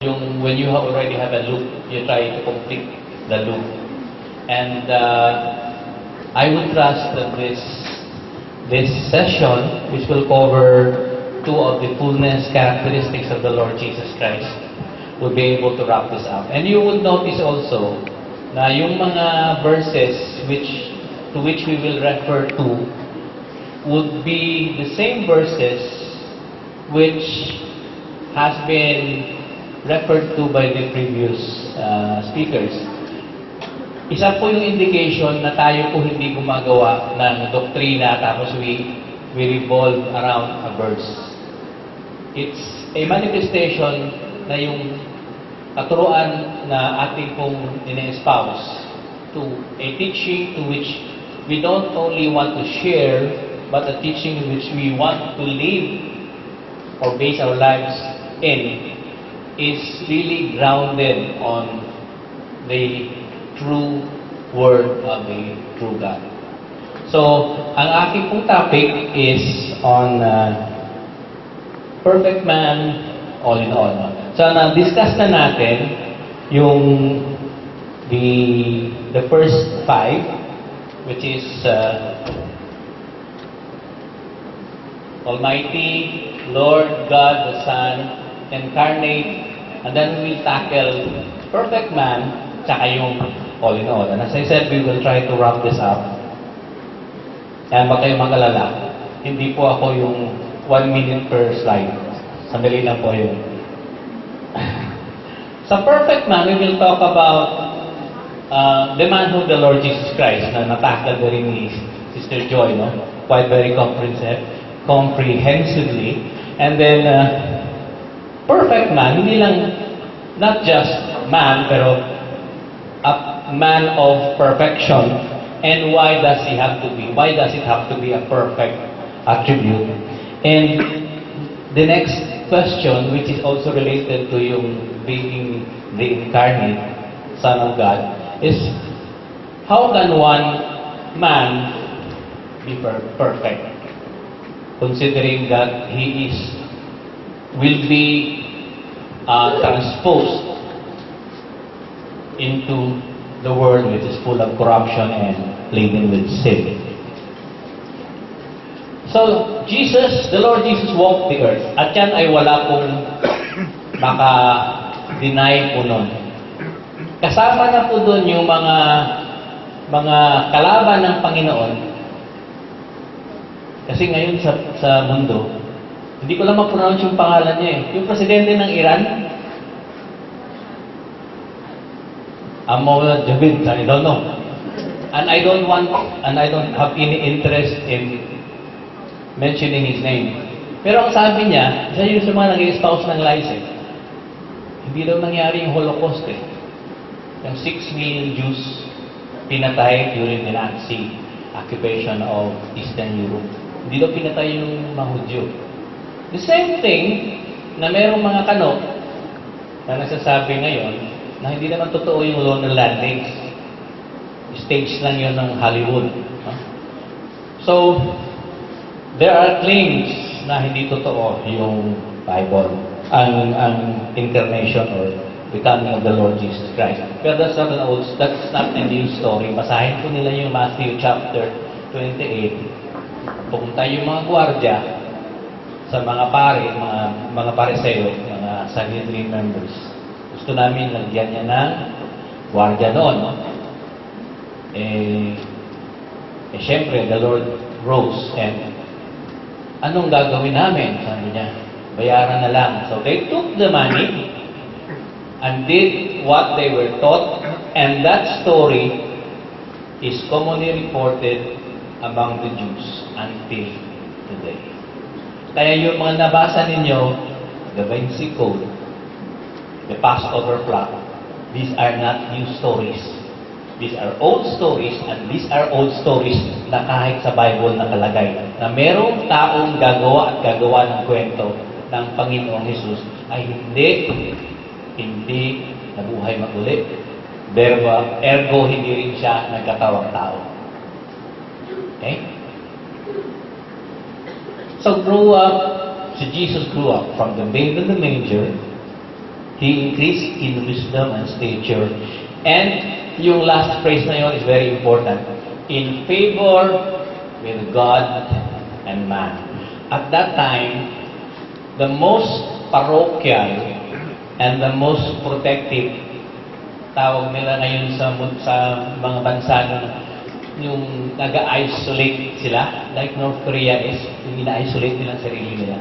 Yung when you already have a loop, you try to complete the loop. And I would trust that this session, which will cover two of the fullness characteristics of the Lord Jesus Christ, will be able to wrap this up. And you would notice also na yung mga verses to which we will refer to would be the same verses which has been referred to by the previous speakers. Isa po yung indication na tayo po hindi gumagawa ng doktrina tapos we revolve around a verse. It's a manifestation na yung katuruan na ating pong ine-espouse to a teaching to which we don't only want to share, but a teaching in which we want to live or base our lives in is really grounded on the true Word of the true God. So, ang aking pong topic is on perfect man, all in all. So, na-discuss na natin yung the first five, which is Almighty, Lord, God, the Son, incarnate, and then we will tackle perfect man, tsaka yung all in all. And as I said, we will try to wrap this up. And wag kayong mag-alala, hindi po ako yung 1 minute per slide. Sandali lang po yun. Sa perfect man, we will talk about the manhood, the Lord Jesus Christ, na natakal na rin ni Sister Joy, no? Quite very comprehensively. And then, perfect man, hindi lang, not just man, pero a man of perfection. And why does he have to be? Why does it have to be a perfect attribute? And the next question, which is also related to yung being the incarnate Son of God, is how can one man be perfect? Considering that he will be transposed into the world which is full of corruption and laden with sin. So, the Lord Jesus walked the earth. At yan ay wala pong maka-deny po nun. Kasama na po dun yung mga kalaban ng Panginoon. Kasi ngayon sa mundo, hindi ko lang ma-pronounce yung pangalan niya eh. Yung presidente ng Iran, Ahmadinejad, I don't know. And I don't have any interest in mentioning his name. Pero ang sabi niya, isa yun sa mga nag-espouse ng lies eh. Hindi daw nangyari yung Holocaust eh. Yung 6 million Jews pinatay during the Nazi occupation of Eastern Europe. Hindi daw pinatay yung mga Hudyo. The same thing na merong mga kano na nagsasabi ngayon na hindi naman totoo yung lunar landings. Stage lang yun ng Hollywood. So, there are claims na hindi totoo yung Bible, ang incarnation or becoming of the Lord Jesus Christ. Pero that's not a new story. Basahin po nila yung Matthew chapter 28. Pupunta yung mga gwardiya sa mga mga pariseo, mga Sanhedrin members. Gusto namin lagyan niya ng gwardiya noon. No? Siyempre, the Lord rose and anong gagawin namin? Sabi niya, bayaran na lang. So they took the money and did what they were taught, and that story is commonly reported among the Jews until today. Kaya yung mga nabasa ninyo, the Vinci Code, the Passover plot, these are not new stories. These are old stories, and these are old stories na kahit sa Bible nakalagay na merong taong gagawa at gagawa ng kwento ng Panginoong Hesus ay hindi nabuhay maguli. Ergo, hindi rin siya nagkatawang tao. Okay? So, Jesus grew up from the babe in the manger He increased in wisdom and stature. And yung last phrase na yun is very important. In favor with God and man. At that time, the most parochial and the most protective, tawag nila ngayon sa mga bansa yung nag-isolate sila, like North Korea is, yung ina-isolate nilang sarili nila,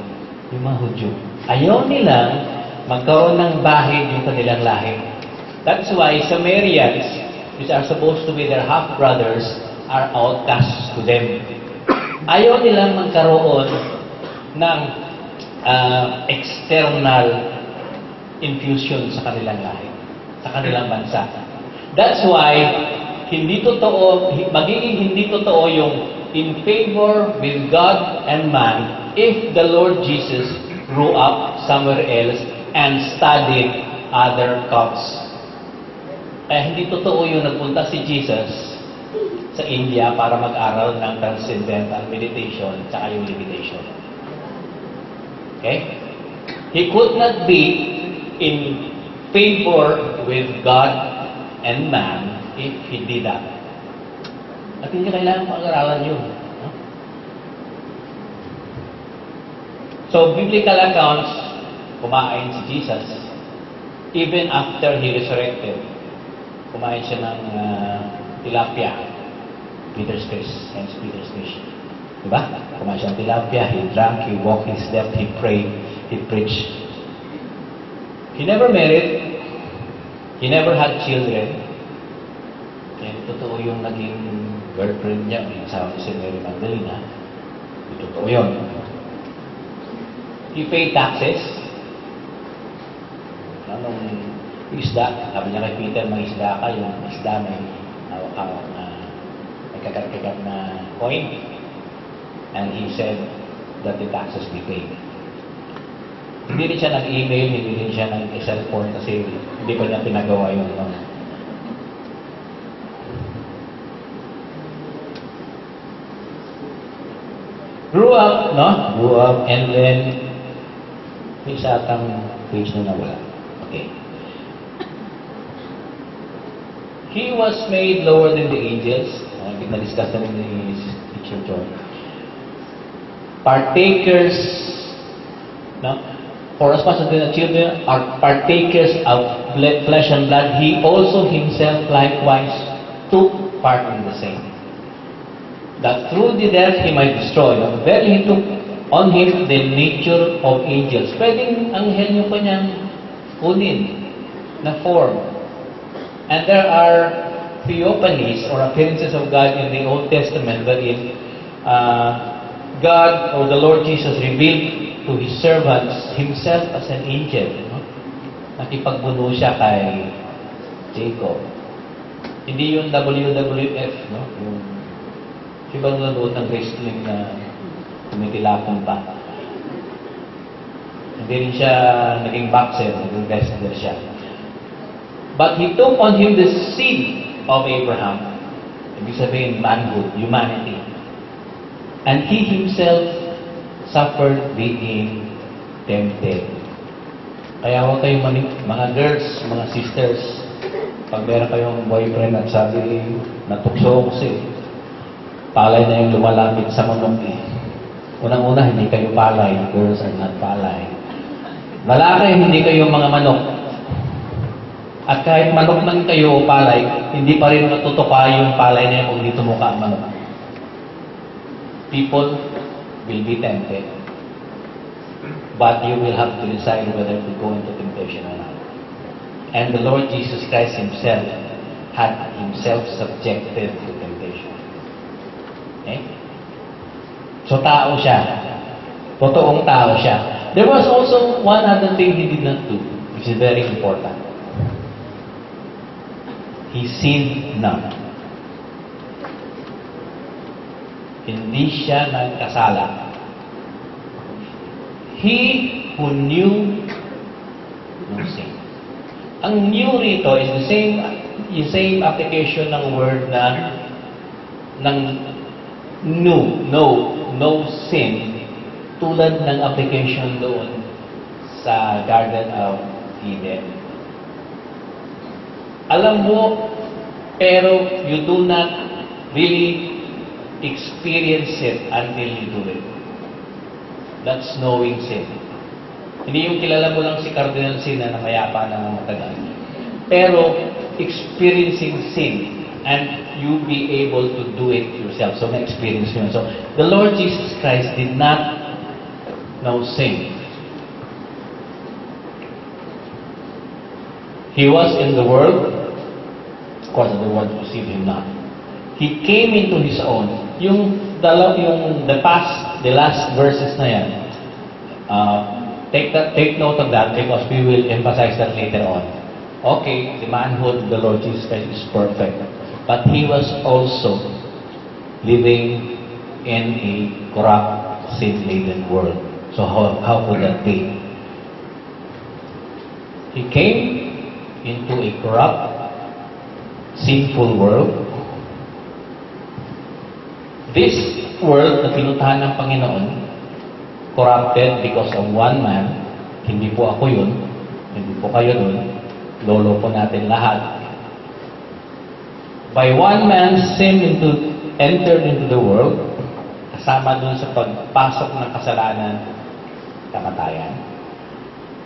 yung mga Hudyo. Ayaw nilang magkaroon ng bahid yung kanilang lahi. That's why Sumerians, which are supposed to be their half-brothers, are outcasts to them. Ayaw nilang magkaroon ng external infusion sa kanilang lahi, sa kanilang bansa. That's why magiging hindi totoo yung in favor with God and man if the Lord Jesus grew up somewhere else and studied other cults. Hindi totoo yung nagpunta si Jesus sa India para mag-aral ng transcendental meditation at yung levitation. Okay? He could not be in favor with God and man if he did that. At hindi kailangan pag-aralan yun. No? So, biblical accounts, kumain si Jesus. Even after he resurrected, kumain siya ng tilapia. Peter's fish, hence Peter's fish. Diba? Kumain siya ng tilapia, he drank, he walked, he slept, he prayed, he preached. He never married. He never had children. Totoo yung naging girlfriend niya, yung asawa ni si Mary Magdalena. Totoo yun. He paid taxes. Nung isda, sabi niya kay Peter, may isda ka, yung isda may hawak-hawak na may kagat-kagat na coin. And he said that the taxes be paid. Hindi rin siya nag-email, hindi rin siya nag-cellphone kasi hindi pa niya pinagawa yun. No? Grew up, and then may isa atang page na nawala. Okay. He was made lower than the angels. Na-discuss na rin ni Teacher John. Partakers, no? For as much as the children are partakers of flesh and blood, he also himself likewise took part in the same. That through the death he might destroy. Verily he took on him the nature of angels. Pwedeng anghel yung kanyang kunin na form. And there are theophanies or appearances of God in the Old Testament wherein God or the Lord Jesus revealed to His servants Himself as an angel. No? Nakipagbuno siya kay Jacob. Hindi yung WWF, no? Yung ibang nanood ng wrestling na tumitilapon pa. Hindi rin siya naging boxer, naging wrestler siya. But He took on Him the seed of Abraham. Ibig sabihin, manhood, humanity. And He Himself suffered being tempted. Kaya huwag kayong mga girls, mga sisters, pag meron kayong boyfriend at sabi, natukso ko siya. Palay na yung lumalapit sa manok eh. Unang-una, hindi kayo palay. Girls are not palay. Lalaki, hindi kayo mga manok. At kahit manok man kayo o palay, hindi pa rin matutupa yung palay na yung kung dito mukha ang manok. People will be tempted. But you will have to decide whether to go into temptation or not. And the Lord Jesus Christ Himself had Himself subjected to temptation. Okay? So tao siya. Totoong tao siya. There was also one other thing He did not do, which is very important. He sinned not. Hindi siya nagkasala. He who knew no sin. Ang new rito is the same application ng word na ng no sin, tulad ng application doon sa Garden of Eden. Alam mo, pero you do not really experience it until you do it. That's knowing sin. Hindi yung kilala mo lang si Cardinal Sin na namayapa na ng matagal. Pero experiencing sin and you be able to do it yourself. So, na-experience yun. So, the Lord Jesus Christ did not know sin. He was in the world. Of course, the world received him not. He came into his own. The last verses na yan, take note of that because we will emphasize that later on. Okay, the manhood of the Lord Jesus Christ is perfect. But he was also living in a corrupt, sin-laden world. So how could that be? He came into a corrupt, sinful world. This world na pinuntahan ng Panginoon, corrupted because of one man. Hindi po ako yun. Hindi po kayo dun. Lolo po natin lahat. By one man, sin entered into the world. Kasama dun sa pagpasok ng kasalanan, kamatayan.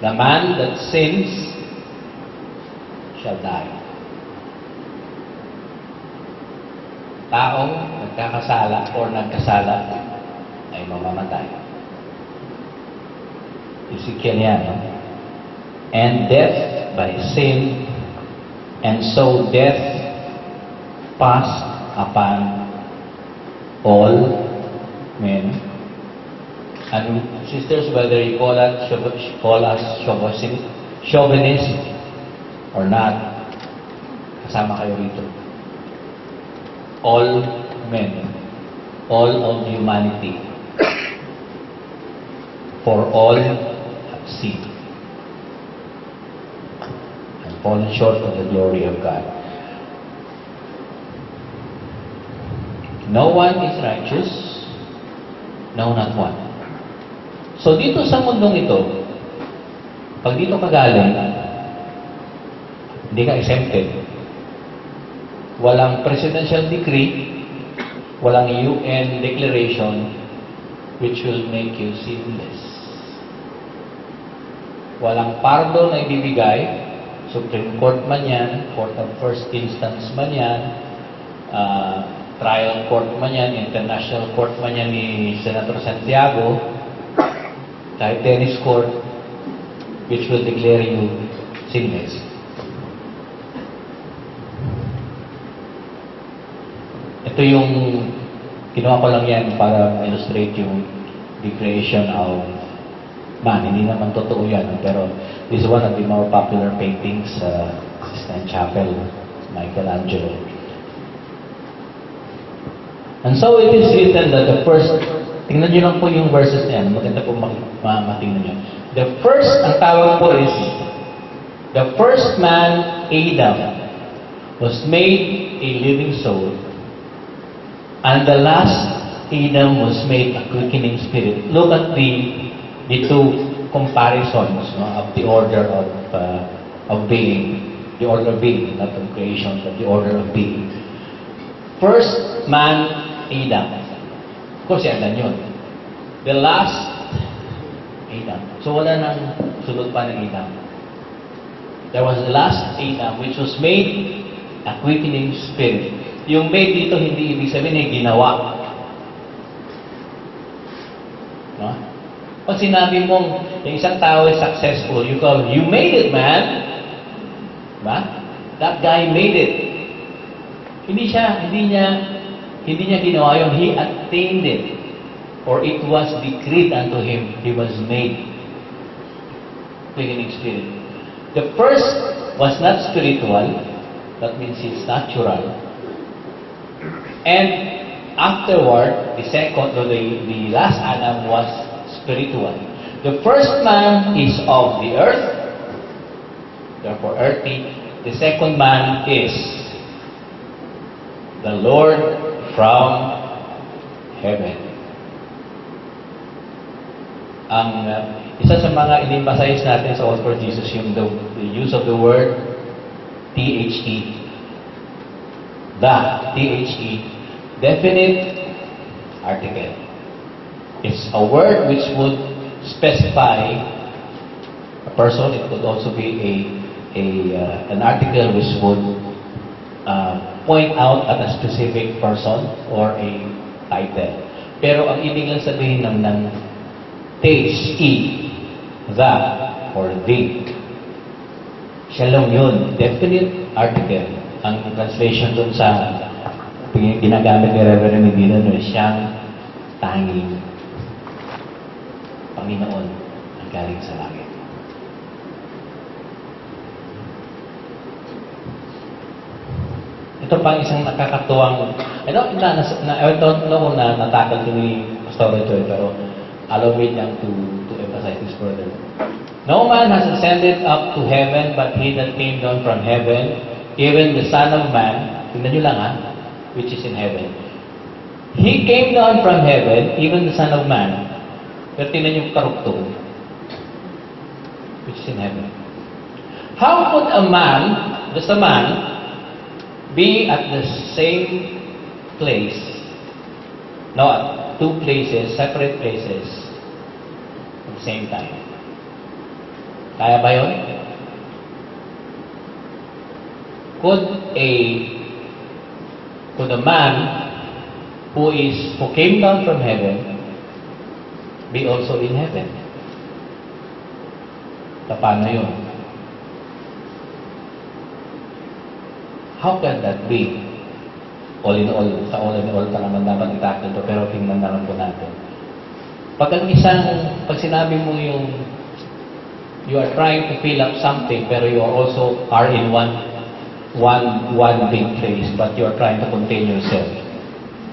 The man that sins shall die. Taong nagkakasala or nagkasala ay mamamatay. Ezekiel yan, no? And death by sin, and so death passed upon all men. And sisters, whether you call us chauvinist or not, kasama kayo rito. All men, all of humanity, for all have sinned and fallen short of the glory of God. No one is righteous, no, not one. So dito sa mundong ito, pag dito ka galing, hindi ka exempted. Walang presidential decree, walang UN declaration which will make you sinless. Walang pardon na ibibigay, Supreme Court man yan, Court of First Instance man yan, Trial Court man yan, International Court man yan ni Senator Santiago, kahit tennis court, which will declare you sinless. Ito yung kinuha ko lang yan para illustrate yung the creation of man. Hindi naman totoo yan, pero this is one of the more popular paintings sa Sistine Chapel, Michelangelo. And so it is written that the first, tingnan nyo lang po yung verses na yan, maganda po matingnan nyo. The first, ang tawag po is, the first man, Adam, was made a living soul. And the last Adam was made a quickening spirit. Look at the two comparisons, no, of the order of being. The order of being, not of creation, but the order of being. First man, Adam. Of course, yan yun. The last Adam. So wala nang sunod pa ng Adam. There was the last Adam which was made a quickening spirit. Yung made dito, hindi ibig sabihin ay ginawa. No? Pag sinabi mong yung isang tao is successful, you call, you made it, man. Diba? That guy made it. Hindi niya ginawa yun. He attained it. Or it was decreed unto him. He was made. Quickening spirit. The first was not spiritual. That means it's natural. And afterward, the last Adam was spiritual. The first man is of the earth, therefore earthy. The second man is the Lord from heaven. isa sa mga in-emphasize natin sa All for Jesus yung the use of the word THE. THE, definite article. It's a word which would specify a person. It could also be an article which would point out at a specific person or a title. Pero ang ibig lang sabihin ng THE, the, or the, siya lang yun. Definite article. Ang translation dun sa ginagamit ni Reverend Medina no, siyang tanging Panginoon ang galing sa langit. Ito pang isang nakakatuwang, I don't know kung natakal ko ni Pastor Joy, pero allow me lang to emphasize this further. No man has ascended up to heaven, but he that came down from heaven, even the Son of Man, tingnan nyo lang which is in heaven. He came down from heaven, even the Son of Man, pero tingnan nyo karugtong, which is in heaven. How could a man, just a man, be at the same place, no, at two places, separate places, at the same time? Kaya ba yun? Could a man who came down from heaven be also in heaven? Paano yun? How can that be? All in all pa naman dapat itakil to, pero tingnan na lang po natin. Pag sinabi mo yung you are trying to fill up something, pero you also are in one big place, but you are trying to contain yourself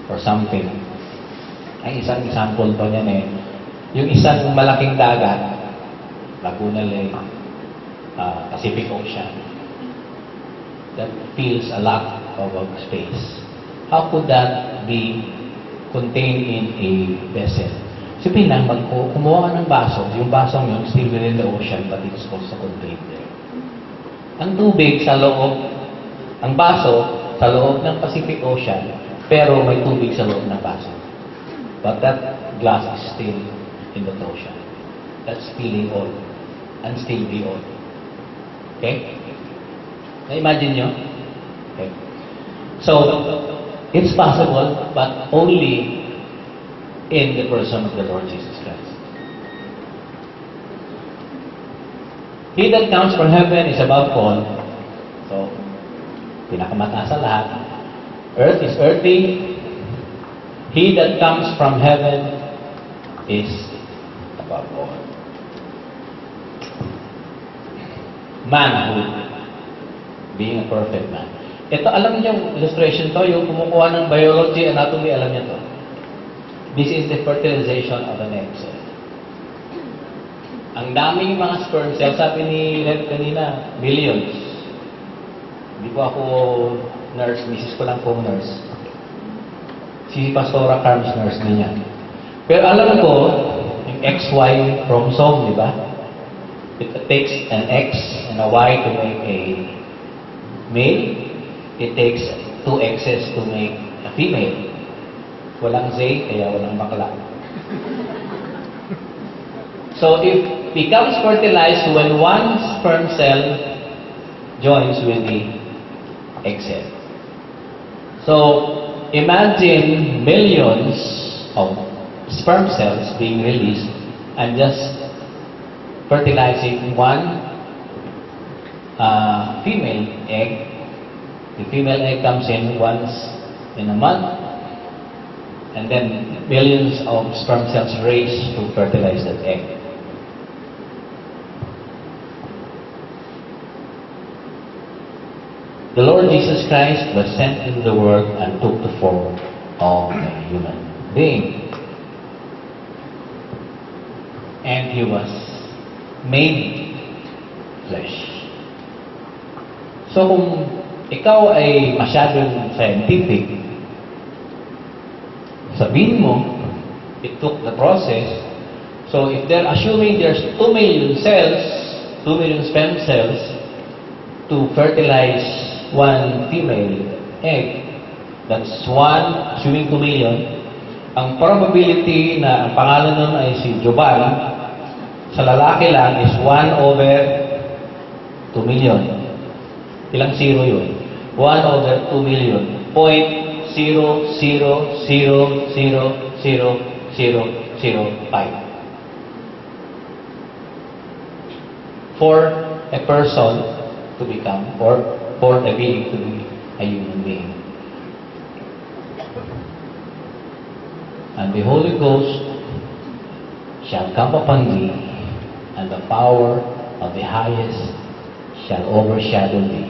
or something. Ay, isang example pa niyan yung isang malaking dagat, Laguna Lake, Pacific Ocean, that fills a lot of space. How could that be contained in a vessel? Sabihin lang, kumuha ka ng baso, yung basong yun still within the ocean, but it's also contained there. Ang tubig sa loob, ang baso sa loob ng Pacific Ocean, pero may tubig sa loob ng baso. But that glass is still in the ocean. That's spilling all, and still be all. Okay? Na-imagine nyo? Okay. So, it's possible, but only in the person of the Lord Jesus Christ. He that comes from heaven is above all. So, pinakamataas sa lahat. Earth is earthy. He that comes from heaven is above all. Manhood. Being a perfect man. Ito, alam niyo yung illustration to, yung kumukuha ng biology, anatomy, alam niyo to. This is the fertilization of an egg cell. Ang daming mga sperm cells, sabi ni Red kanina, billions. Hindi po ako nurse, misis ko lang po nurse. Si Pastora Carms nurse din yan. Pero alam ko, yung XY chromosome, di ba? It takes an X and a Y to make a male. It takes 2 X's to make a female. Walang Z, kaya walang bakla. So, it becomes fertilized when one sperm cell joins with the egg cell. So, imagine millions of sperm cells being released and just fertilizing one female egg. The female egg comes in once in a month, and then millions of sperm cells race to fertilize that egg. The Lord Jesus Christ was sent into the world and took the form of a human being. And He was made flesh. So kung ikaw ay masyadong scientific, sabihin mo, it took the process So if they're assuming there's 2 million cells, 2 million sperm cells to fertilize one female egg, that's 1, assuming 2 million, ang probability na ang pangalan nun ay si Jovan, sa lalaki lang is 1 over 2 million. Ilang zero yun? 1 over 2 million. 0.000000005. For a person to become, or for a being to be a human being. And the Holy Ghost shall come upon thee, and the power of the highest shall overshadow thee.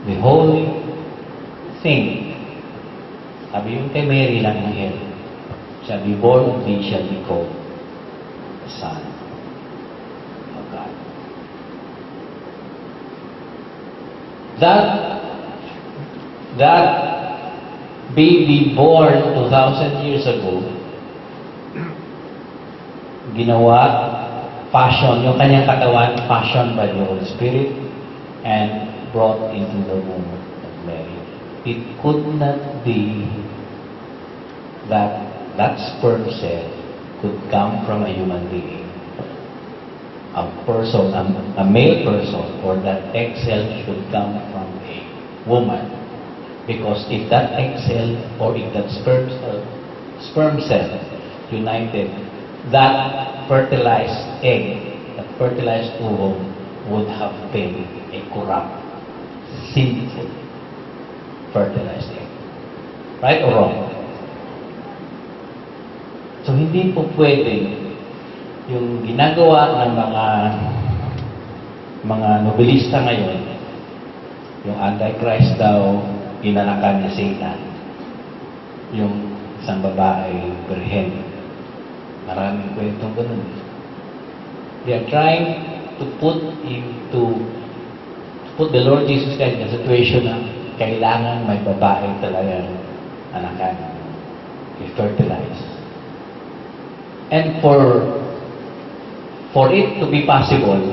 The holy thing, sabi yung kay Mary lang ng hell, shall be born of thee, shall be called the Son of God. That baby born 2,000 years ago, ginawa, fashion, yung kanyang katawan, fashioned by the Holy Spirit, and brought into the womb of Mary. It could not be that that sperm cell could come from a human being. A person, a male person, or that egg cell should come from a woman. Because if that egg cell or if that sperm cell united, that fertilized egg, that fertilized ovum would have been a corrupt, sinful, fertilized egg. Right or wrong? So hindi po pwede yung ginagawa ng mga nobelista ngayon, yung Antichrist daw, inanakan ni Satan, yung isang babae, birhen. Maraming kwentong ganun. They are trying to put the Lord Jesus Christ in a situation na kailangan may babae talagang anakan, i-fertilize. And for it to be possible,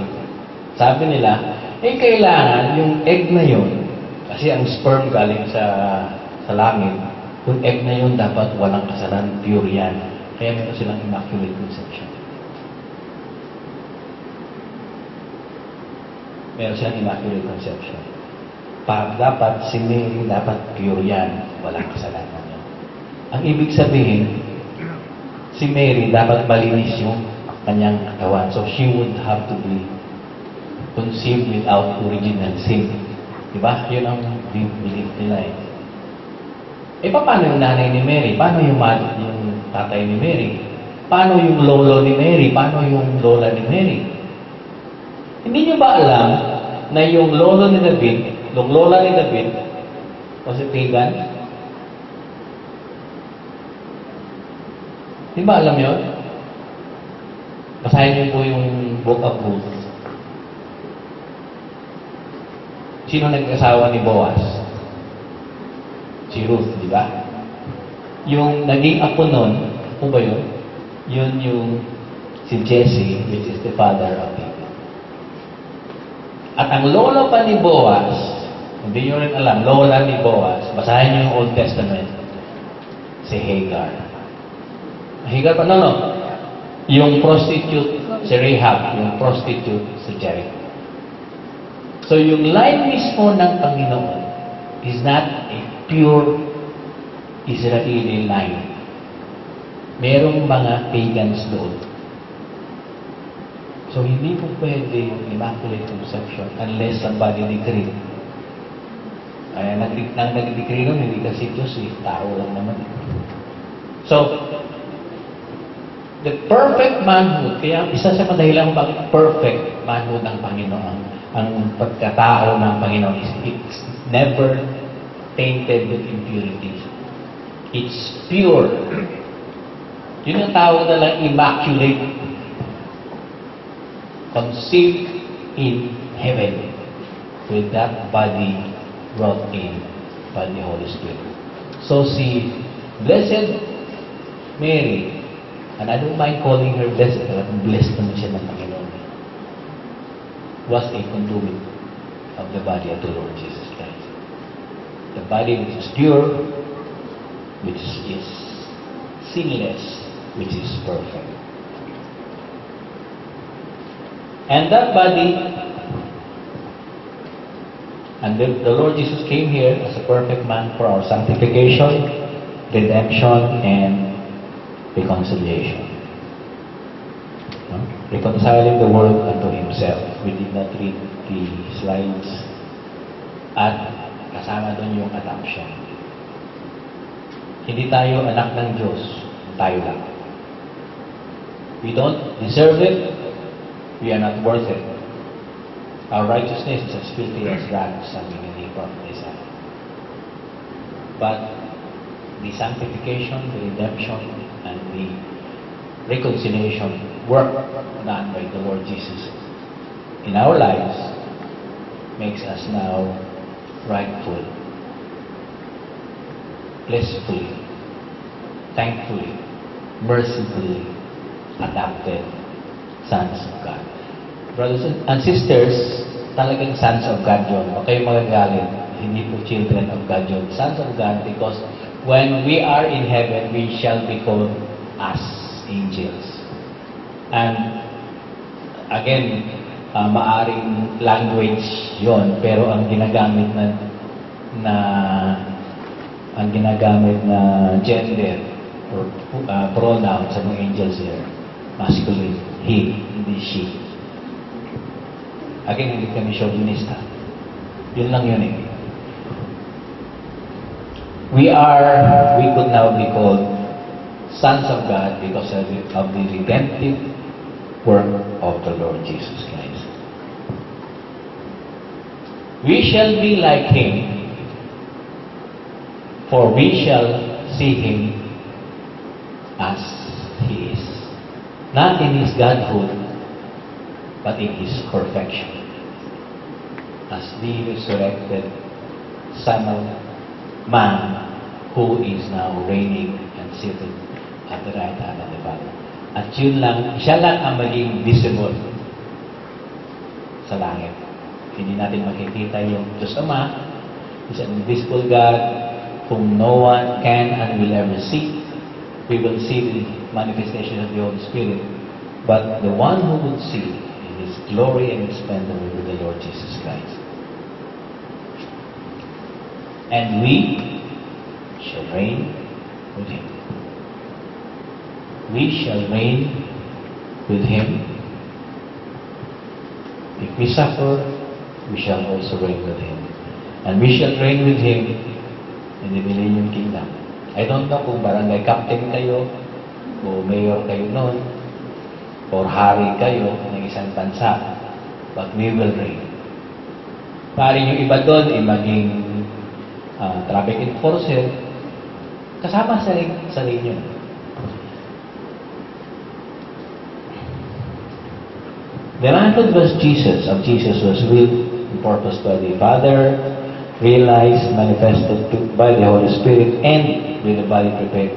sabi nila, kailangan yung egg na yun, kasi ang sperm galing sa langit, yung egg na yun dapat walang kasalanan, pure yan. Kaya meron silang immaculate conception. Meron silang immaculate conception. Dapat si Mary, dapat pure yan, walang kasalanan yan. Ang ibig sabihin, si Mary dapat malinis yung kanyang katawan. So she would have to be conceived without original sin. Diba? Yun ang belief nila eh. Paano yung nanay ni Mary? Paano yung tatay ni Mary? Paano yung lolo ni Mary? Paano yung lola ni Mary? Hindi niyo ba alam na yung lolo ni David, yung lola ni David, was a pagan? Di ba alam yun? Basahin niyo po yung Book of Ruth. Sino nag-asawa ni Boaz? Si Ruth, di ba? Yung naging apo nun, ano ba yun? Yun yung si Jesse, which is the father of David. At ang lola pa ni Boaz, hindi nyo rin alam, lola ni Boaz, basahin niyo yung Old Testament, si Hagar. Hagar pa? No. Yung prostitute, si Rahab, yung prostitute sa Jericho. So yung line mismo ng Panginoon is not a pure Israeli line. Merong mga pagans doon. So hindi po pwede yung immaculate conception unless somebody decree. Kaya nag-decree nun, hindi kasi Diyos, tao lang naman. So, the perfect manhood, kaya isa sa kadahilan bakit perfect manhood ng Panginoon, ang pagkatao ng Panginoon is it's never tainted with impurities. It's pure. Yun ang tawag na lang immaculate. Conceived in heaven with that body brought in by the Holy Spirit. So si Blessed Mary and I don't mind calling her blessed, at blessed naman siya ng Panginoon, was a conduit of the body of the Lord Jesus Christ. The body which is pure, which is sinless, which is perfect. And that body, and the Lord Jesus came here as a perfect man for our sanctification, redemption, and reconciliation. Reconciling the world unto Himself. We did not read the slides. At kasama doon yung adoption. Hindi tayo anak ng Diyos. Tayo lang. We don't deserve it. We are not worth it. Our righteousness is as filthy as rags, sabi ni Prophet Isaiah. But the sanctification, the redemption, and the reconciliation work done by the Lord Jesus in our lives makes us now rightful, blissfully, thankfully, mercifully adopted sons of God. Brothers and sisters, talagang sons of God yun. Huwag kayong magagalit. Hindi po children of God yun. Sons of God because when we are in heaven, we shall be called as angels. And again, maaring language yon, pero ang ginagamit na gender or pronoun sa mga angels here, masculine, he, hindi she. Again, hindi kami chauvinista. Yun lang yun eh. We could now be called sons of God because of the redemptive work of the Lord Jesus Christ. We shall be like Him, for we shall see Him as He is. Not in His Godhood, but in His perfection. As the resurrected Son of Man, who is now reigning and seated at the right hand of the Father. At yun lang, siya lang ang maging visible sa langit. Hindi natin makikita yung Diyos Ama. He's an invisible God whom no one can and will ever see. We will see the manifestation of the Holy Spirit. But the one who would see His glory and His splendor will be the Lord Jesus Christ. And we shall reign with Him. We shall reign with Him. If we suffer, we shall also reign with Him. And we shall reign with Him in the Millennium Kingdom. I don't know kung barangay captain kayo, o mayor kayo noon, or hari kayo ng isang bansa, but we will reign. Paring yung iba doon ay maging traffic enforcer, kasama sa rin yun. The manhood of Jesus was willed and purposed by the Father, realized, manifested by the Holy Spirit, and with the body prepared.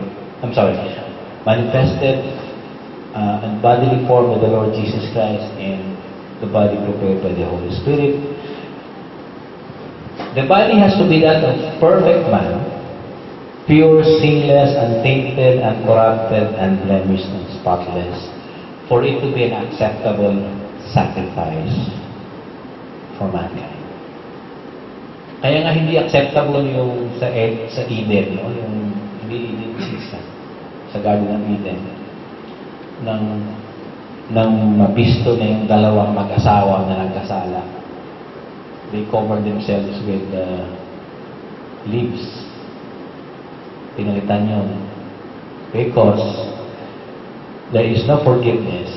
Manifested and bodily form of the Lord Jesus Christ, and the body prepared by the Holy Spirit. The body has to be that of perfect man, pure, sinless, untainted, uncorrupted, and blemished, and spotless, for it to be an acceptable sacrifice for mankind. Kaya nga hindi acceptable yung sa Eden, no? Yung hindi Eden sa Garden of Eden, nang mabisto na yung dalawang mag-asawa na nagkasala. They covered themselves with leaves. Pinalitan yun. Because there is no forgiveness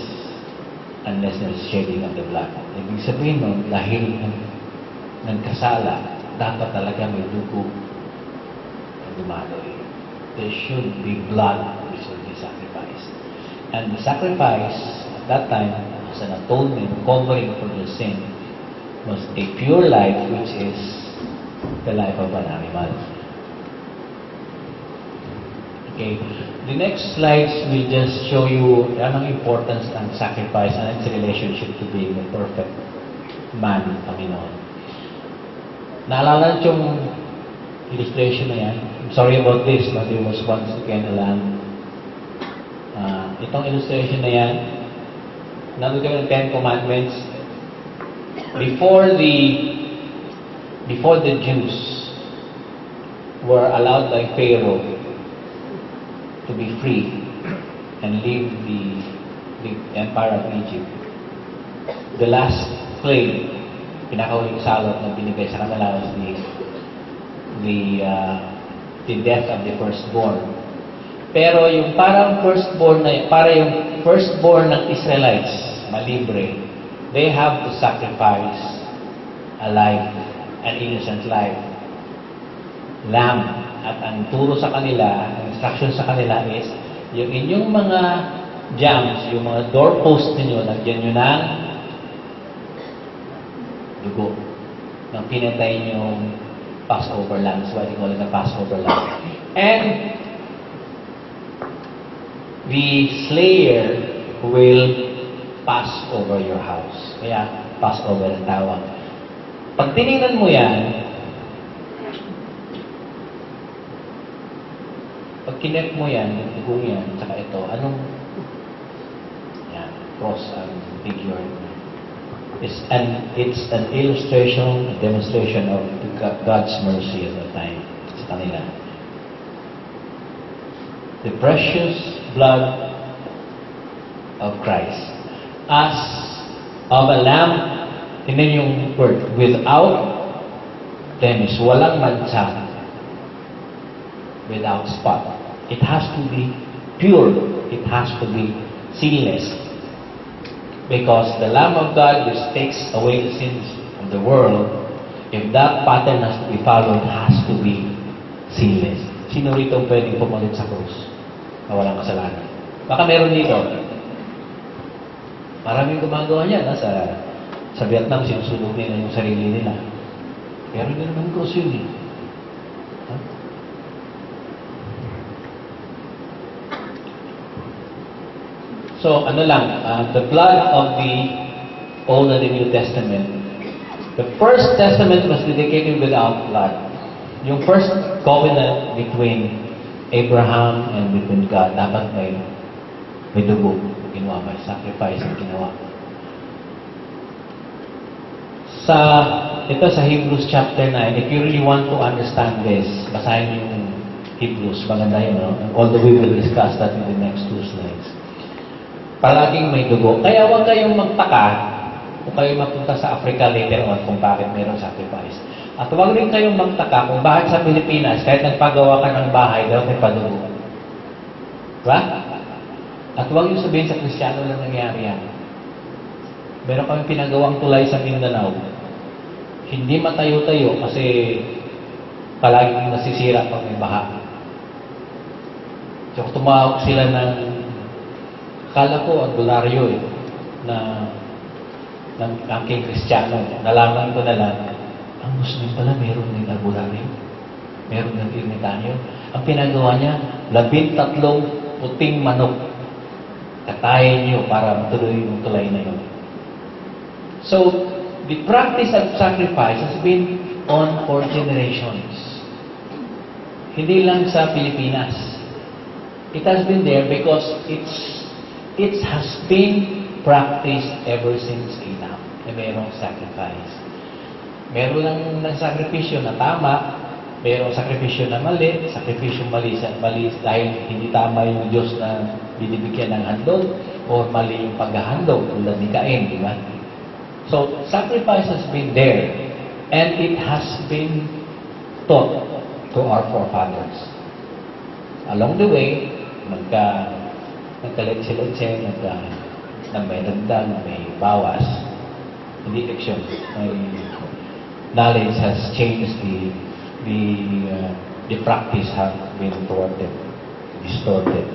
unless there is shedding of the blood. Ibig sabihin nun, dahil nagkasala, dapat talaga may dugo na dumaloy. There should be blood which will be sacrificed. And the sacrifice at that time as an atonement, covering for the sin, was a pure life, which is the life of an animal. Okay. The next slides will just show you anong importance ng sacrifice and its relationship to being a perfect man, Panginoon. Naalala niyo yung illustration na yan? I'm sorry about this, but there was once again a lamb. Itong illustration na yan, nandun kami ng Ten Commandments. Before the Jews were allowed by Pharaoh to be free and leave the empire of Egypt, the last plague, pinakahuling salot na binigay sa kanila was the death of the firstborn. Pero yung parang firstborn ng Israelites, malibre, they have to sacrifice a life, an innocent life. Lamb. At ang turo sa kanila, ang instruction sa kanila is, yung inyong mga jams, yung mga doorpost ninyo, nagyan nyo ng dugo ng pinatay nyong Passover lamb. That's why they call it a Passover lamb. And the slayer will pass over your house. Kaya, Passover ang tawag. Pag tinignan mo yan, pag kinet mo yan, yung tugong yan, saka ito, anong, yan, cross ang figure. It's an illustration, a demonstration of God's mercy at the time sa kanila. The precious blood of Christ as of a lamb, tingnan yung word, without blemish, walang mancha, without spot. It has to be pure. It has to be sinless. Because the Lamb of God which takes away the sins of the world, if that pattern has to be followed, it has to be sinless. Sino rito pwedeng pumalit sa krus na walang kasalanan? Baka meron dito. Maraming gumagawa niyan. Sa Vietnam, sinusunog nila yung sarili nila. Pero hindi naman krus yun eh. So, the blood of the Old and the New Testament. The First Testament was dedicated without blood. Yung first covenant between Abraham and between God, dapat may dugo ginawa, may sacrifice ang ginawa. Ito sa Hebrews chapter 9, if you really want to understand this, basahin yung Hebrews, maganda yun, no? Although we will discuss that in the next two slides. Palaging may dugo. Kaya huwag kayong magtaka kung kayo mapunta sa Africa later on kung bakit mayroong sacrifice. At huwag rin kayong magtaka kung bakit sa Pilipinas, kahit nagpagawa ka ng bahay, daw may padugo. Diba? At huwag yung sabihin sa Kristiyano lang nangyari yan. Meron kami pinagawang tulay sa Mindanao. Hindi matayo-tayo kasi palaging nasisira pag may baha. So tumawag sila ng akala ko albularyo ng aking Kristiyano. Nalaman ko na lang, ang Muslim pala meron ng albularyo. Meron ng ermitanyo. Ang pinagawa niya, 13 puting manok. Katayin niyo para matuloy yung tulay na yun. So, the practice of sacrifice has been on for generations. Hindi lang sa Pilipinas. It has been there because it has been practiced ever since Adam na mayroong sacrifice. Meron lang ng sakripisyo na tama, mayroong sakripisyo na mali, sakripisyo mali dahil hindi tama yung Diyos na binibigyan ng handog o mali yung paghahandog tulad ni Cain, di ba? So, sacrifice has been there and it has been taught to our forefathers. Along the way, nagkaletse-letse, may dagdag, may bawas. Hindi leksyon. Knowledge has changed the practice has been thwarted, distorted.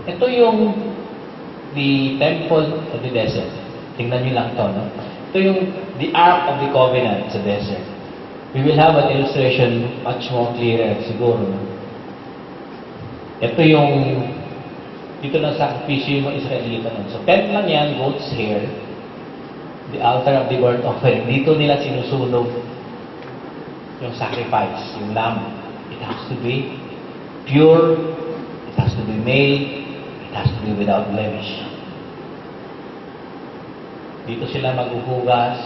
Ito yung the temple of the desert. Tingnan nyo lang ito, no? Ito yung the Ark of the Covenant sa desert. We will have an illustration much more clearer siguro. Ito yung, dito na sakripisyo yung mga Israelita nun. So, 10 lang yan, goat's hair, the altar of the burnt offering. Dito nila sinusunog yung sacrifice, yung lamb. It has to be pure, it has to be male, it has to be without blemish. Dito sila maghuhugas,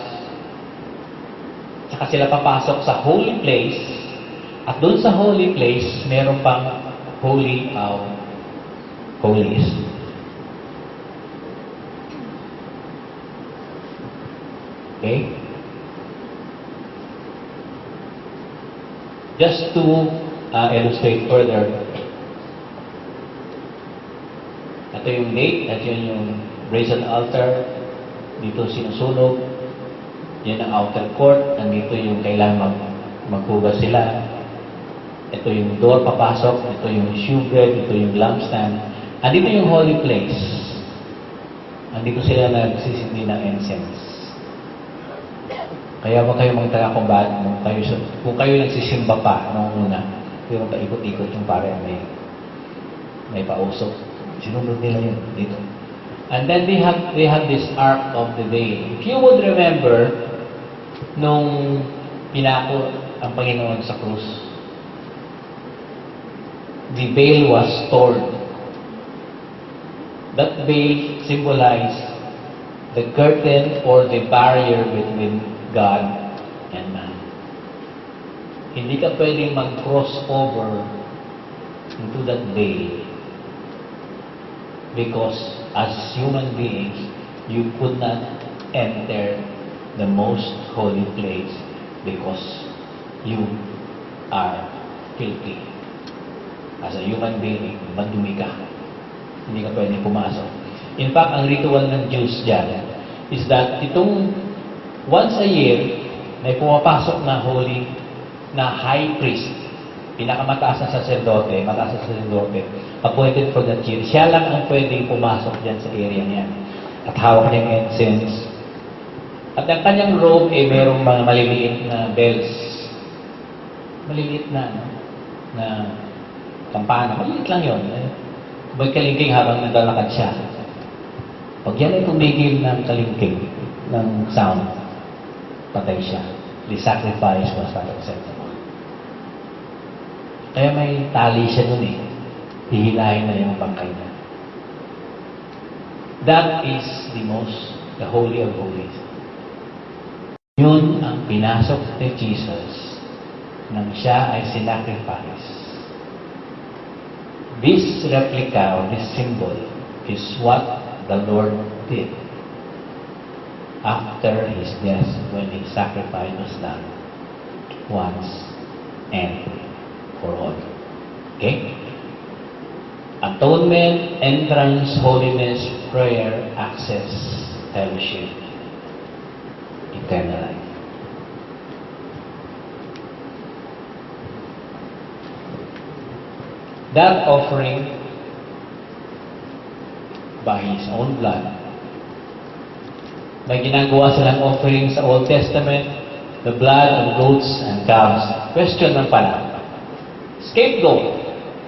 saka sila papasok sa holy place, at doon sa holy place, meron pang holy holies. Okay? Just to illustrate further, ito yung gate, at yun yung brazen altar, dito sinusunog, yan ang outer court, nandito yung kailangan maghugas sila. Ito yung door papasok, ito yung shewbread, ito yung lampstand. Andito yung holy place. Andito sila nagsisindi ng incense. Kaya ba kayo magtaka kung bakit kung kayo nagsisimba pa noong una, pero paikot-ikot yung pare may pausok. Sinunod nila yun dito. And then they have this Ark of the Veil. If you would remember, nung pinako ang Panginoon sa krus, the veil was torn. That veil symbolized the curtain or the barrier between God and man. Hindi ka pwedeng mag-cross over into that veil because as human beings, you could not enter the most holy place because you are filthy. As a human being, madumi ka. Hindi ka pwedeng pumasok. In fact, ang ritual ng Jews dyan is that itong once a year, may pumapasok na holy, na high priest, pinakamataas na sacerdote, appointed for that year. Siya lang ang pwedeng pumasok dyan sa area niya. At hawak niyang incense. At ang kanyang robe, mayroong mga maliliit na bells. Maliliit na kampana. Maliliit lang yun. May kalingking habang naglalakad siya. Pag yan ay tumigil ng kalingking, ng sound, patay siya. The sacrifice was not acceptable. Kaya may tali siya nun eh. Hihilahin na yung bangkay niya. That is the holy of holies. Yun ang pinasok ni Jesus nang siya ay sinacrifice. This replica or this symbol is what the Lord did after His death when His sacrifice was done once and for all. Okay? Atonement, entrance, holiness, prayer, access, fellowship, eternal life. That offering by His own blood. May ginagawa silang offering sa Old Testament, the blood of goats and calves. Question lang pala. Scapegoat,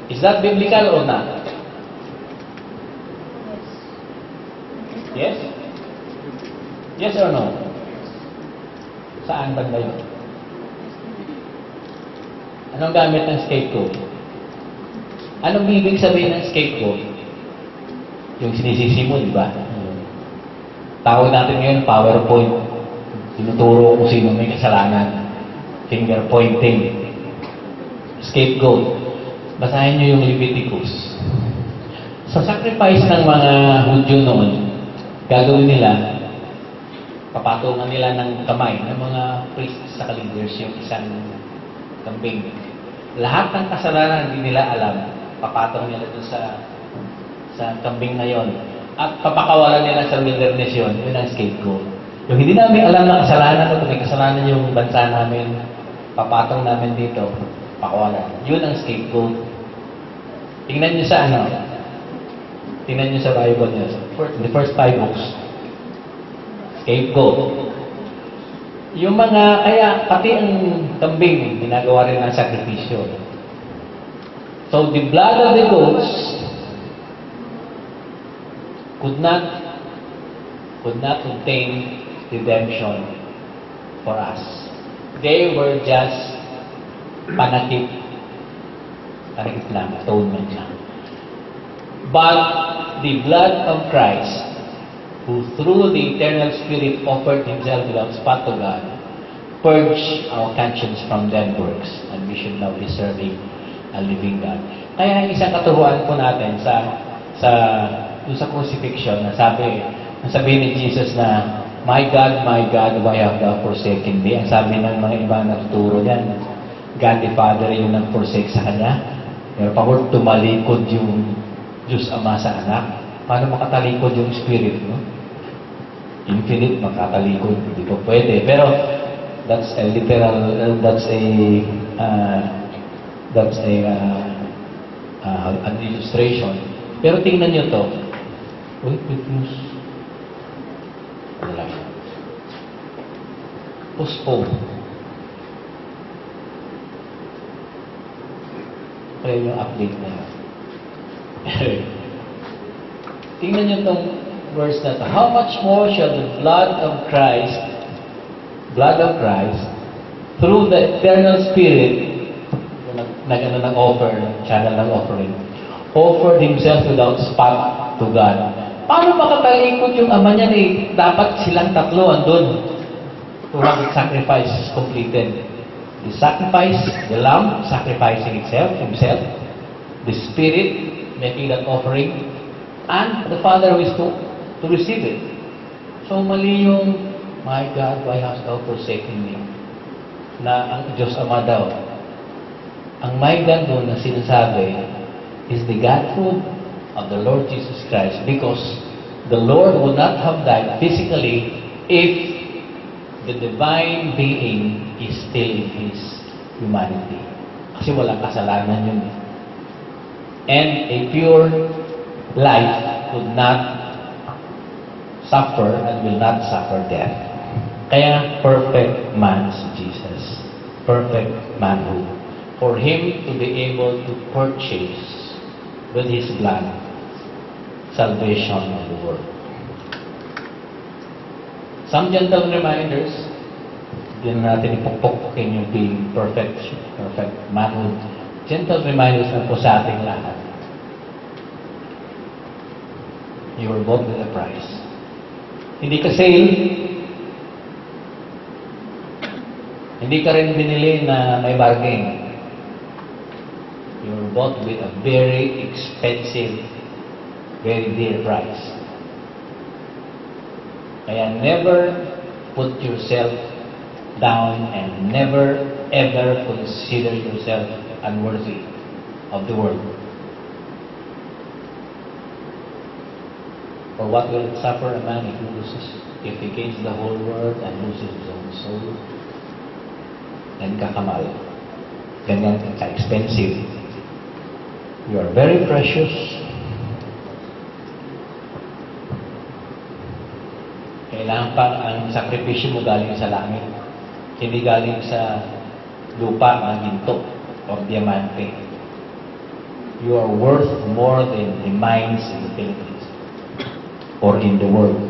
is that biblical or not? Yes? Yes or no? Saan banda yun? Anong gamit ng scapegoat? Anong ibig sabihin ng scapegoat? Yung sinisisi mo, di ba? Tawag natin ngayon, PowerPoint. Tinuturo kung sino may kasalanan. Finger pointing. Scapegoat. Basahin nyo yung Leviticus. Sa sacrifice ng mga Hudyo noon, gagawin nila, papatungan nila ng kamay ng mga priests sa leaders yung isang kambing. Lahat ng kasalanan hindi nila alam, papatong nila doon sa kambing na yon. At papakawalan nila sa wilderness yun ang scapegoat. Yung hindi namin alam na kasalanan o may kasalanan yung bansa namin, papatong namin dito, pakawalan. Yun ang scapegoat. Tingnan nyo sa tingnan nyo sa Bible nyo. The first 5 books. Scapegoat. Yung kaya pati ang kambing, ginagawa rin ng sakripisyo. So the blood of the goats could not obtain redemption for us. They were just panakip lang, atonement lang. But the blood of Christ, who through the eternal Spirit offered Himself without spot to God, purged our conscience from dead works, and we should now be serving a living God. Kaya isang katuruan po natin sa crucifixion, nasabi ni Jesus na, my God, why have thou forsaken me? Ang sabi ng mga ibang natuturo niyan, God the Father yung nag-forsake sa Kanya. Pero pagod tumalikod yung Diyos Ama sa Anak, paano makatalikod yung Spirit, no? Infinite, makatalikod, hindi po pwede. Pero, that's a literal, an illustration. Pero tingnan nyo to. Wait, wala. Postpone. Kaya yung update na yun. Tingnan nyo itong verse na to. How much more shall the blood of Christ, through the eternal Spirit, nag-offer, channel ng offering, offered Himself without spot to God. Paano makatalikod yung Ama niya eh? Dapat silang tatlo andun to have the sacrifice completed. The sacrifice, the Lamb sacrificing Himself, the Spirit making that offering, and the Father who is to receive it. So mali yung, my God, why hast thou forsaken me? Na ang Diyos Ama daw. Ang my God doon na sinasabi is the Godhood of the Lord Jesus Christ, because the Lord would not have died physically if the divine being is still in His humanity. Kasi walang kasalanan yun. And a pure life could not suffer and will not suffer death. Kaya perfect man si Jesus. Perfect manhood. For Him to be able to purchase with His blood salvation of the world. Some gentle reminders. Hindi na natin ipukpukin yung being perfect manhood. Gentle reminders na po sa ating lahat. You were bought with a price. Hindi ka sale. Hindi ka rin binili na may bargain. You were bought with a very expensive, very dear price. Kaya never put yourself down and never ever consider yourself unworthy of the world. For what will it suffer a man if he gains the whole world and loses his own soul? And kakamal. Ganyan ka-expensive. You are very precious. Kailangan pang ang sakripisyo mo galing sa langit. Hindi galing sa lupa, mga ginto, or diamante. You are worth more than the mines in the Philippines or in the world.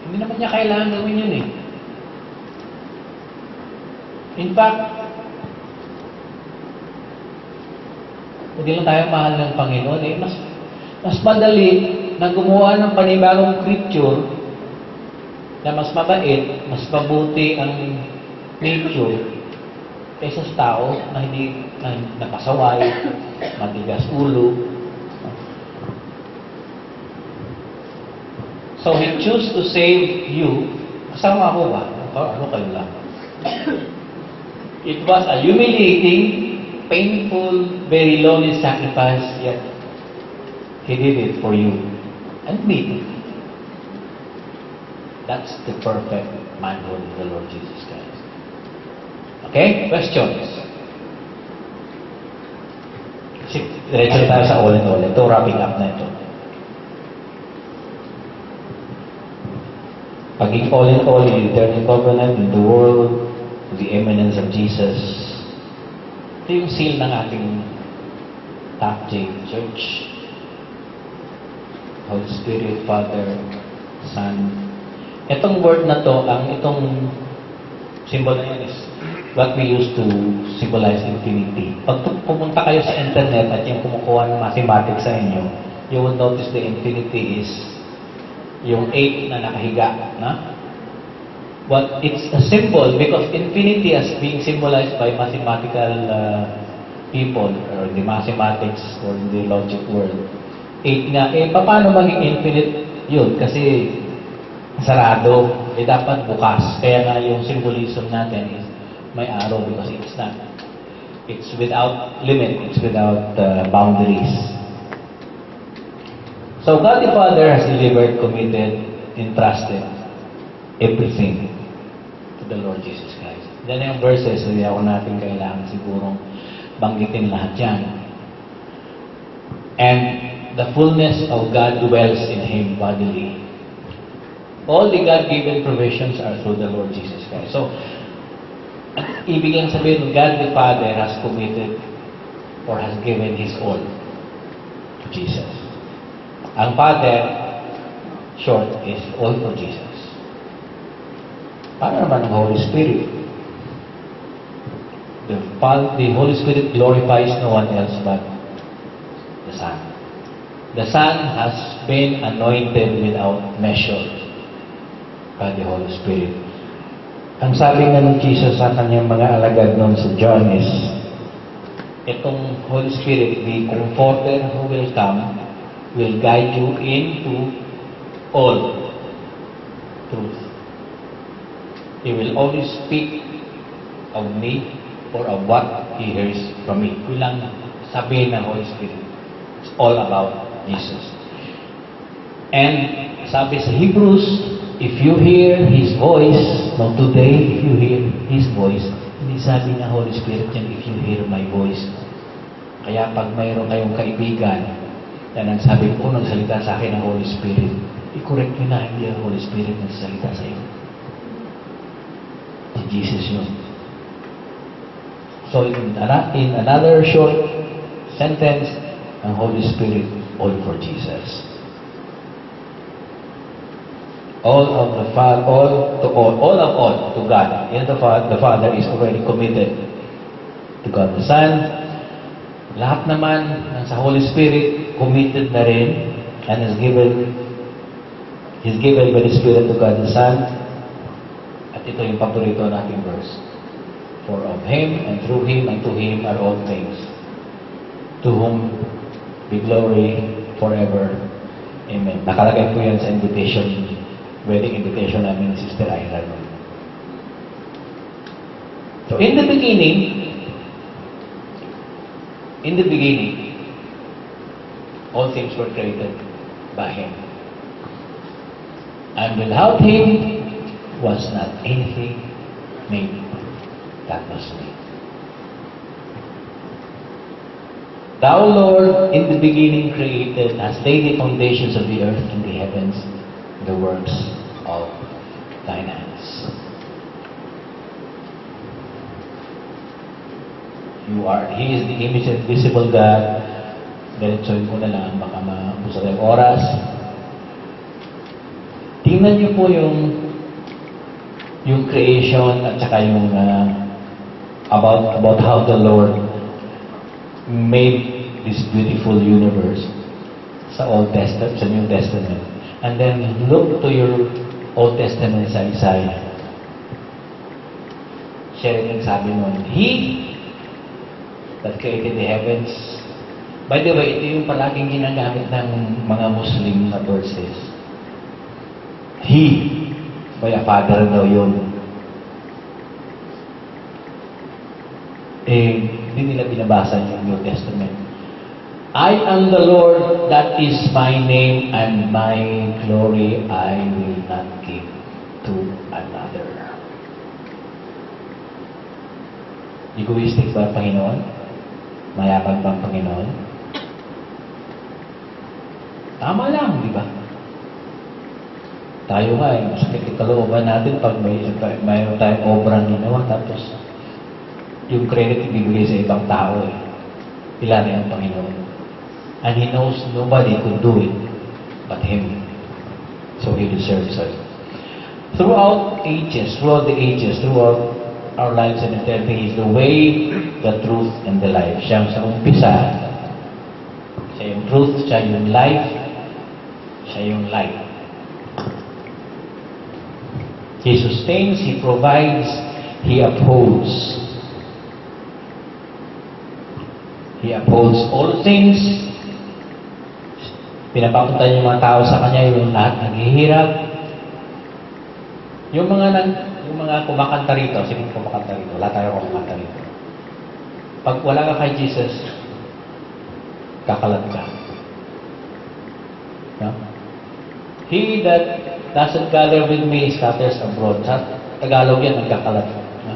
Hindi naman niya kailangan gawin yun eh. In fact, hindi lang tayo mahal ng Panginoon eh. Mas madali na gumawa ng panibagong creature na mas mabait, mas mabuti ang nature kaysa sa tao na hindi napasaway, matigas ulo. So He chose to save you. Kasama ako ba? Ano kayo lang? It was a humiliating, painful, very lonely sacrifice, yet He did it for you and me. That's the perfect manhood of the Lord Jesus Christ. Okay? Questions? Diretso tayo sa all in all. Ito, wrapping up na ito. Paging all in all, in the eternal covenant, in the world, the eminence of Jesus, Ito yung seal ng ating Top J Church. Holy Spirit, Father, Son. Itong word na to, itong symbol na yan is what we use to symbolize infinity. Pag pumunta kayo sa internet at yung kumukuha ng mathematics sa inyo, you will notice the infinity is yung 8 na nakahiga. Na? But it's a symbol because infinity as being symbolized by mathematical people or the mathematics or the logic world. 8 nga. Paano maging infinite yun? Kasi sarado. Dapat bukas. Kaya nga yung symbolism natin is may arrow because it's not. It's without limit. It's without boundaries. So God the Father has delivered, committed, entrusted everything to the Lord Jesus Christ. Yan yung verses, hindi ako natin kailangan sigurong banggitin lahat yan. And the fullness of God dwells in Him bodily. All the God-given provisions are through the Lord Jesus Christ. So, ibig lang sabihin, God the Father has committed or has given His all to Jesus. Ang Father, short, is all for Jesus. Paano naman ang Holy Spirit? The Holy Spirit glorifies no one else but the Son. The Son has been anointed without measure by the Holy Spirit. Ang sabi nga ng Jesus sa kanyang mga alagad noon sa John is, itong Holy Spirit, the Comforter who will come, will guide you into all truth. He will always speak of me or of what He hears from me. Kulang sabihin ng Holy Spirit. It's all about Jesus. And sabi sa Hebrews, if you hear His voice, now today, if you hear His voice, hindi sabi ng Holy Spirit yan, if you hear my voice. Kaya pag mayroon kayong kaibigan, yan ang sabi ko, nagsalita sa akin ng Holy Spirit, i-correct nyo na, hindi ang Holy Spirit nagsalita sa iyo. Si Jesus yun. So in another short sentence, ang Holy Spirit, all for Jesus. All of all to God. And the Father is already committed to God the Son. Lahat naman sa Holy Spirit committed na rin and is given by the Spirit to God the Son. At ito yung paborito nating verse. For of Him and through Him and to Him are all things. To whom be glory forever. Amen. Nakalagay po yan sa invitation, wedding invitation namin ni Sister Ira. So in the beginning, all things were created by Him. And without Him was not anything made that was made. Thou, Lord, in the beginning created, has laid the foundations of the earth and the heavens, the works of Thine hands. He is the image of invisible God. Diretsoin ko na lang, baka mabusa tayong oras. Tingnan niyo po yung creation at saka yung about how the Lord made this beautiful universe sa Old Testament, sa New Testament. And then look to your Old Testament sa Isaiah. Siya rin sabi nun, He that created the heavens. By the way, ito yung palaging ginagamit ng mga Muslim na verses. He, by a father daw yun. Hindi nila binabasa yung New Testament. I am the Lord, that is my name, and my glory I will not give to another. Egoistic ba ang Panginoon? Mayabang ba ang Panginoon? Tama lang, di ba? Tayo nga, masakit yung kalooban natin pag mayroon tayong obrang ginawa, tapos yung credit ibibigay sa ibang tao eh. Ilalim ang Panginoon. And He knows nobody could do it but Him. So He deserves it. Throughout the ages, throughout our lives and eternity, He is the way, the truth, and the life. Siya sa umpisa, siya yung truth, siya yung life, siya yung light. He sustains, He provides, He upholds. He upholds all things. Pinapapunta yung mga tao sa Kanya, yung lahat naghihirap. Yung mga kumakanta rito, sige kumakanta rito, wala tayo kumakanta rito. Pag wala ka kay Jesus, kakalat ka. No? He that doesn't gather with me scatters abroad. Sa Tagalog yan, nagkakalat. No?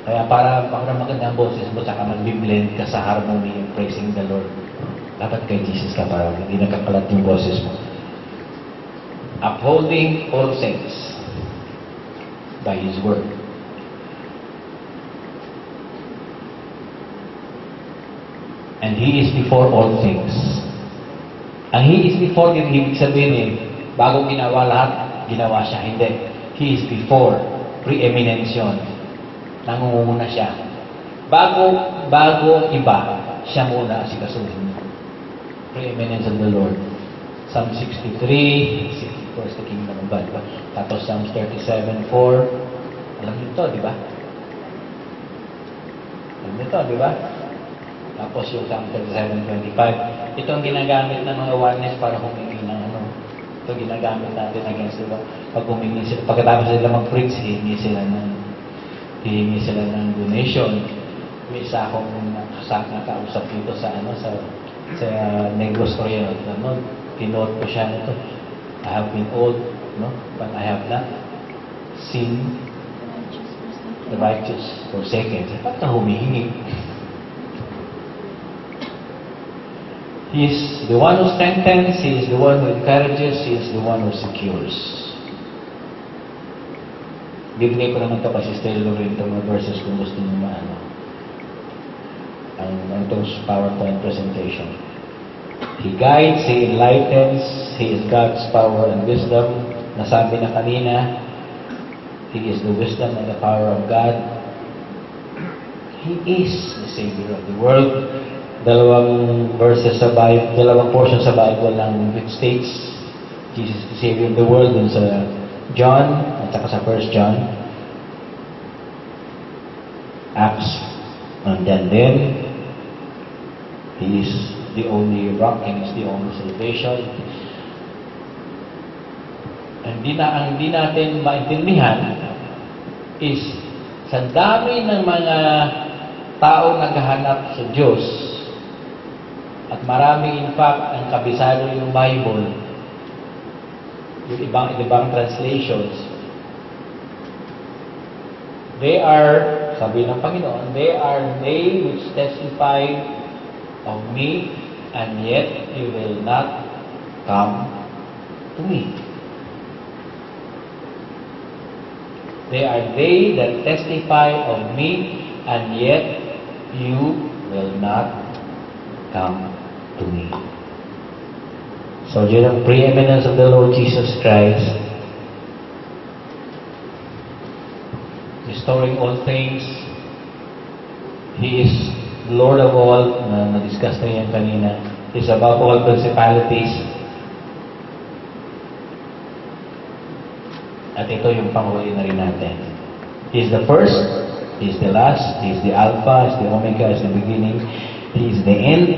Kaya para maganda ang boses mo, saka mag-blend ka sa harmony and praising the Lord. Dapat kay Jesus ka para hindi nagkakalat yung boses mo. Upholding all things by His Word. And He is before all things. Ang He is before, ibig sabihin bago ginawa lahat, ginawa siya. Hindi. He is before. Preeminence yun. Nangunguna siya. Bago iba, siya muna si kasuhin. Preeminence of the Lord. Psalm 63, first the kingdom of God. Tapos Psalm 37:4. Alam niyo ito, di ba? Alam niyo ito, di ba? Tapos yung Psalm 37:25. Ito ang ginagamit ng mga oneness para humingi ng ano. Ito ginagamit natin against, di ba? Pag humingi sila, pagkatapos sila mag-preach, hihingi sila ng donation. May isa akong nakausap dito sa Negros Oriental. No? Tinote ko siya nito. I have been old, no? But I have not seen the righteous forsaken. Ba't ka humihingi? He is the one who strengthens, He is the one who encourages, He is the one who secures. Bibigay ko naman ito kasi Sister Lorraine mga verses kung gusto nyo maano. Itong PowerPoint presentation. He guides, He enlightens, He is God's power and wisdom. Nasabi na kanina, He is the wisdom and the power of God. He is the Savior of the world. Dalawang portion sa Bible lang which states Jesus is the Savior of the world dun sa John at saka sa 1 John. Acts. And then He is the only rock, He is the only salvation. Ang di natin maintindihan is sa dami ng mga tao naghahanap sa Diyos at marami in fact ang kabisado yung Bible, yung ibang translations, they are, sabi ng Panginoon, they which testify of me, and yet you will not come to me. They are they that testify of me, and yet you will not come to me. So, yun ang preeminence of the Lord Jesus Christ. Restoring all things. He is Lord of all, na-discuss na yan kanina. He is above all principalities. At ito yung panghuli na rin natin. He is the first, He is the last, He is the Alpha, He is the Omega, He is the beginning, He is the end.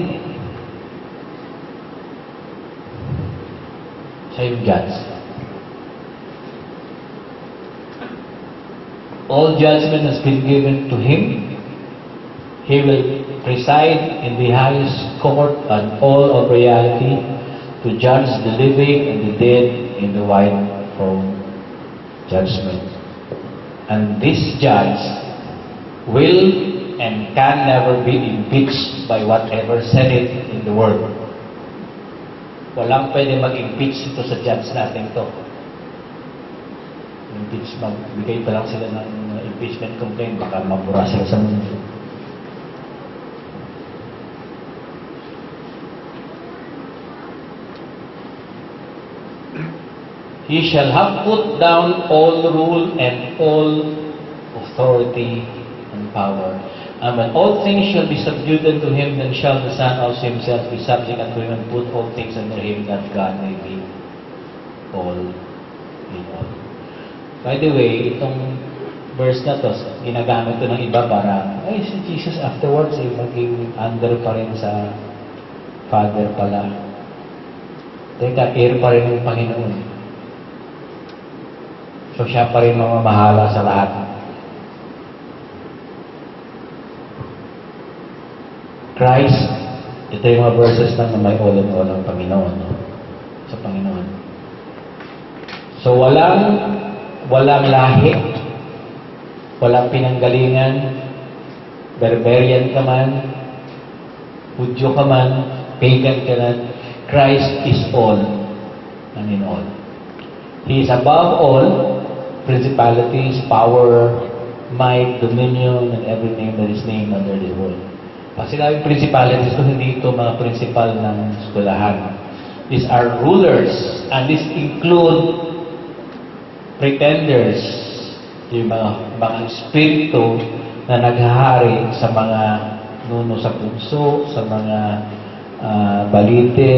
Siya yung judge. All judgment has been given to Him. He will preside in the highest court and all of reality to judge the living and the dead in the white throne judgment. And this judge will and can never be impeached by whatever senate in the world. Walang pwede mag-impeach ito sa judge natin to. magbigay pa lang sila ng impeachment complaint, baka mabura sila sa mundo. He shall have put down all rule and all authority and power. And when all things shall be subdued unto him, then shall the Son also himself be subject unto him, and put all things under him, that God may be all in all. By the way, itong verse na to, ginagamit to ng iba para, ay, si Jesus afterwards, maging under pa rin sa Father pala. Teka, heir pa rin ng Panginoon. So, siya pa rin mamamahala sa lahat. Christ, ito yung mga verses na may all in all ng Panginoon. No? Sa Panginoon. So, walang lahi, walang pinanggalingan, barbarian ka man, Hudyo ka man, pagan ka man, Christ is all and in all. He is above all principalities, power, might, dominion, and every name that is named under the world. Pag sinabing principalities, ito hindi ito mga principal ng eskwelahan. These are rulers, and this include pretenders, yung mga espiritu na naghahari sa mga nuno sa punso, sa mga balite,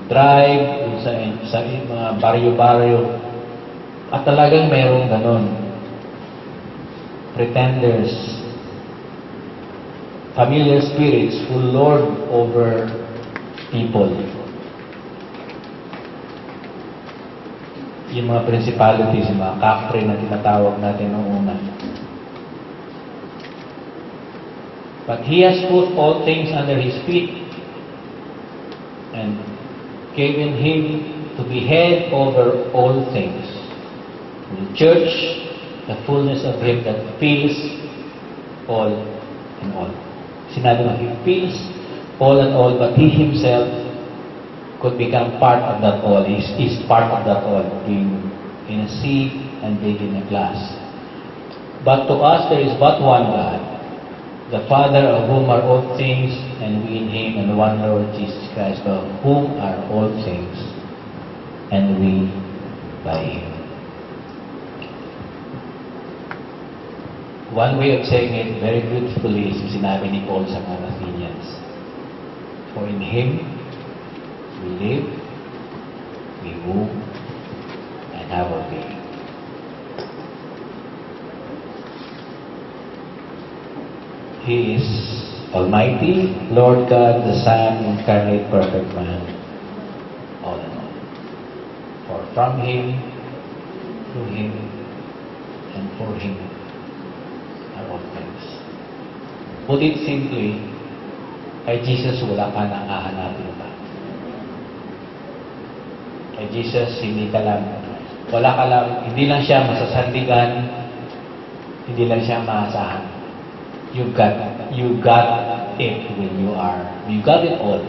tribe, sa mga baryo-baryo. At talagang mayroong ganon. Pretenders, familiar spirits who lord over people. Yung mga principalities, yung mga kapre na tinatawag natin noong una. But He has put all things under His feet and given Him to be head over all things. The church, the fullness of Him that fills all in all. Sinabi mo, He fills all and all, but He Himself could become part of that all. He is part of that all, being in a sea and big in a glass. But to us there is but one God, the Father of whom are all things, and we in Him, and one Lord Jesus Christ, of whom are all things, and we by Him. One way of saying it very beautifully is sinabi ni Paul sa mga Athenians. For in Him we live, we move, and have our being. He is Almighty, Lord God, the Son, incarnate, perfect man, all in all. For from Him, through Him, and for Him are all things. Put it simply, kay Jesus wala ka nang hahanapin pa. Kay Jesus, hindi ka lang, wala ka lang, hindi lang siya masasandigan, hindi lang siya maasahan. You got it when you got it all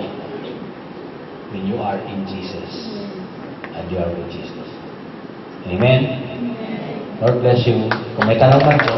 when you are in Jesus and you are with Jesus. Amen? Lord bless you. Kung may tanong man po,